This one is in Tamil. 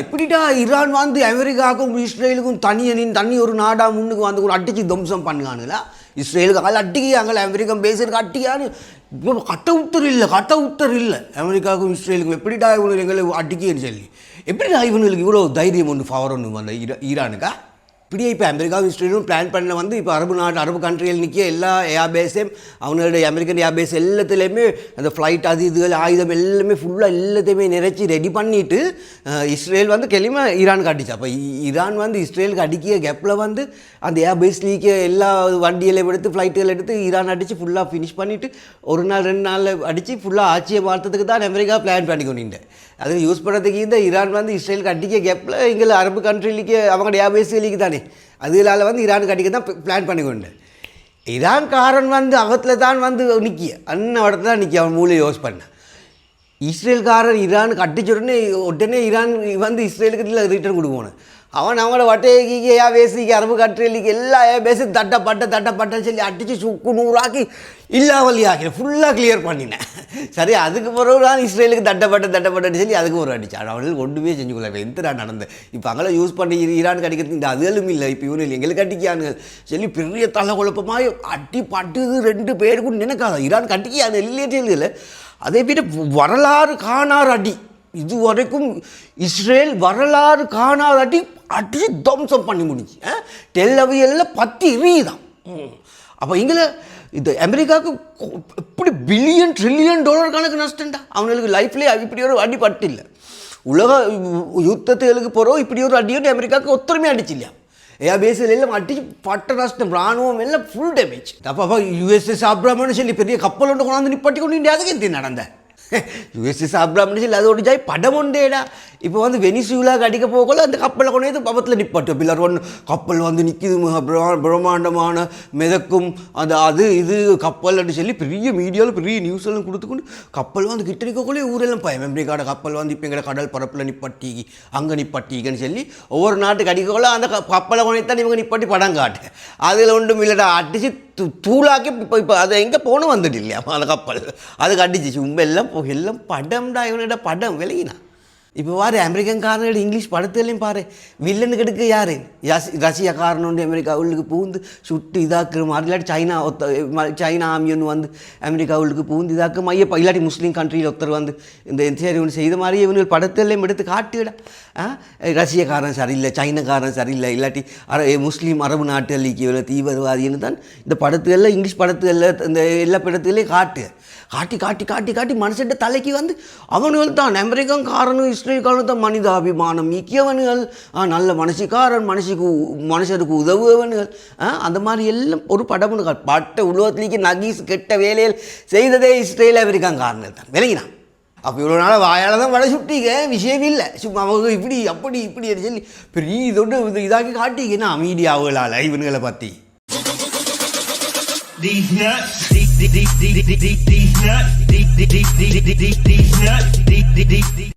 எப்படிடா ஈரான் வந்து அமெரிக்காவுக்கும் இஸ்ரேலுக்கும் தனி ஒரு நாடா முன்னுக்கு வந்து ஒரு அடிச்சு தம்சம் பண்ணுவானுங்களா? இஸ்ரேலுக்கு அதில் அட்டிக்காங்கள அமெரிக்கன் பேசுறதுக்கு அட்டிக்கான்னு கட்ட உத்தர் இல்லை அமெரிக்காவுக்கும் இஸ்ரேலுக்கும். எப்படிடா இவனு எங்களை அடிக்கன்னு சொல்லி எப்படிடா இவனுங்களுக்கு இவ்வளோ தைரியம் ஒன்று பவர் ஒன்று அந்த ஈரானுக்கா? இப்படியே இப்போ அமெரிக்காவும் இஸ்ரேலும் பிளான் பண்ண வந்து இப்போ அரபு கண்ட்ரியில் நிற்க எல்லா ஏர்பேஸையும் அவங்களுடைய அமெரிக்கன் ஏர்பேஸ் எல்லாத்துலேயுமே அந்த ஃப்ளைட் அது இதுகள் ஆயுதம் எல்லாமே ஃபுல்லாக எல்லாத்தையுமே நிறைச்சி ரெடி பண்ணிவிட்டு இஸ்ரேல் வந்து கிளம்ப ஈரானுக்கு அடிச்சு. அப்போ ஈரான் வந்து இஸ்ரேலுக்கு அடிக்கிற கேப்பில் வந்து அந்த ஏர்பேஸ் லீக்க எல்லா வண்டியெல்லாம் எடுத்து ஃப்ளைட்டுகள் எடுத்து ஈரான் அடித்து ஃபுல்லாக ஃபினிஷ் பண்ணிவிட்டு ஒரு நாள் 2 நாளில் அடித்து ஃபுல்லாக ஆட்சியை மாற்றத்துக்கு தான் அமெரிக்கா பிளான் பண்ணி கொண்டு அது யூஸ் பண்ணுறதுக்கு இந்த ஈரான் வந்து இஸ்ரேலுக்கு அடிக்க கேப்பில் இங்கே அரபு கண்ட்ரிலிக்கு அவங்களோட ஏர்பேஸ்களுக்கு தானே அதனால வந்து ஈரானுக்கு அடிக்க தான் பிளான் பண்ணிக்கொண்டு. ஈரான்காரன் வந்து அவத்தில் தான் வந்து நிற்கிய அண்ணன் இடத்துல தான் நிற்கிய அவன் மூலையை யூஸ் பண்ண. இஸ்ரேல்காரன் ஈரானுக்கு அடிச்சுடனே உடனே ஈரான் வந்து இஸ்ரேலுக்கு இல்லை ரிட்டர்ன் கொடுக்கணும். அவங்களோட வட்டைக்கு ஏர்பேஸுக்கு அரபு கண்ட்ரிலுக்கு எல்லா ஏர்பேஸும் தட்டப்பட்டன்னு சொல்லி அடித்து சுக்கு நூறாக்கி இல்லாமலியாக்கி ஃபுல்லாக கிளியர் பண்ணினேன். சரி அதுக்கு பிறகு தான் இஸ்ரேலுக்கு தட்டப்பட்டன்னு சொல்லி அதுக்கு ஒரு அடிச்சு அவங்களுக்கு ஒன்றுமே செஞ்சு கொள்ள எந்த நடந்த இப்போ அங்கெல்லாம் யூஸ் பண்ணி ஈரானுக்கு அடிக்கிறது இந்த அதுகளும் இல்லை. இப்போ இவனு எங்களுக்கு அடிக்கானுங்க சொல்லி பெரிய தலை குழப்பமாக அடி பட்டுது 2 பேருக்கும் நினைக்காத ஈரான் கட்டிக்காது இல்லையே இல்லை. அதை விட வரலாறு காணார் அடி இது வரைக்கும் இஸ்ரேல் வரலாறு காணாத அடி தம்சம் பண்ணி முடிச்சு. டெல் அவியலில் 10 எரியுதான். அப்போ இங்கே இந்த அமெரிக்காவுக்கு எப்படி $1 ட்ரில்லியன் கணக்கு நஷ்டம்டா. அவங்களுக்கு லைஃப்லேயே இப்படி ஒரு அடி பட்டு இல்லை. உலக யுத்தத்துகளுக்கு போகிறோம் இப்படி ஒரு அடியோடு அமெரிக்காவுக்கு ஒத்தரமே அடிச்சு இல்லையா? ஏர்பேஸில் எல்லாம் அடிச்சு பட்ட நஷ்டம் இராணுவம் எல்லாம் ஃபுல் டேமேஜ். அப்போ USS ஆப்ரஹாம்னு சொல்லி பெரிய கப்பல் ஒன்று கொண்டாந்து நிப்பாட்டி கொண்டு அதுக்கு எந்த நடந்த USS ஆப்ரஹாம்னு சொல்லி அதோட ஜாய் படம் உண்டேடா. இப்போ வந்து வெனிசுலாவுக்கு அடிக்க போகல அந்த கப்பலை கொண்டு வந்து பக்கத்தில் நிப்பாட்டு பில்லர் ஒன்று கப்பல் வந்து நிற்கிது பிரம்மாண்டமான மிதக்கும் அது இது கப்பல்னு சொல்லி பெரிய மீடியாவில் பெரிய நியூஸ் எல்லாம் கொடுத்துக்கொண்டு கப்பல் வந்து கிட்ட நிற்கக்குள்ளே ஊரெல்லாம் பயம் அமெரிக்காவோட கப்பல் வந்து இப்போ எங்களை கடல் பரப்பில் நிப்பாட்டி அங்கே நிப்பாட்டிங்கன்னு சொல்லி ஒவ்வொரு நாட்டுக்கு அடிக்கக்குள்ள அந்த கப்பலை கொண்டு தான் இவங்க நிப்பாட்டி படம் காட்டு அதில் ஒன்றும் இல்லைடா அடித்து தூளாக்கி இப்போ அதை எங்கே போகணும் வந்துட்டு இல்லையா அந்த கப்பல் அதுக்கு அடிச்சு சும்மா எல்லாம் படம்டா இவனோட படம் விலகினா. இப்போ பாரு அமெரிக்கன்காரனோட இங்கிலீஷ் படத்துலையும் பாரு வில்லனுக்கு எடுக்க யார் ரஷ்யாக்காரன் ஒன்று அமெரிக்கா உள்ளுக்கு பூந்து சுட்டு இதாக்குற மாதிரி இல்லாட்டி சைனா ஆமி ஒன்று வந்து அமெரிக்கா உள்ளுக்கு பூந்து இதாக்கு மையப்பா இல்லாட்டி முஸ்லீம் கண்ட்ரியில் ஒருத்தர் வந்து இந்த சரி ஒன்று செய்த மாதிரி இவங்க படத்துலையும் எடுத்து காட்டுடா. ரஷ்யக்காரன் சரியில்லை சைனாக்காரன் சரியில்லை இல்லாட்டி முஸ்லீம் அரபு நாட்டுகளுக்கு இவ்வளோ தீவிரவாதின்னு தான் இந்த படத்துகளில் இங்கிலீஷ் படத்துகளில் இந்த எல்லா படத்துலையும் காட்டி மனுஷன் தலைக்கு வந்து அவனுகள் தான் அமெரிக்கன்காரனும் இஸ்ரேல்காரனும் தான் மனிதாபிமானம் மிக்கவனுகள் நல்ல மனுஷருக்கு உதவுவனுகள் அந்த மாதிரி எல்லாம் ஒரு படம் பட்ட உலகத்திலேக்கு நகீஸ் கெட்ட வேலையில் செய்ததே இஸ்ரேல் அமெரிக்கன்காரர்கள் தான் விளங்கினான். அப்போ இவ்வளோ நாள் வாயால் தான் வடை சுட்டிங்க விஷயம் இல்லை சும்மா அவங்க இப்படி சொல்லி பெரிய இதோடு இதாக்கி காட்டிங்கன்னா மீடியாவுகளால் இவனுங்களை பற்றி These nuts, these nuts, these nuts.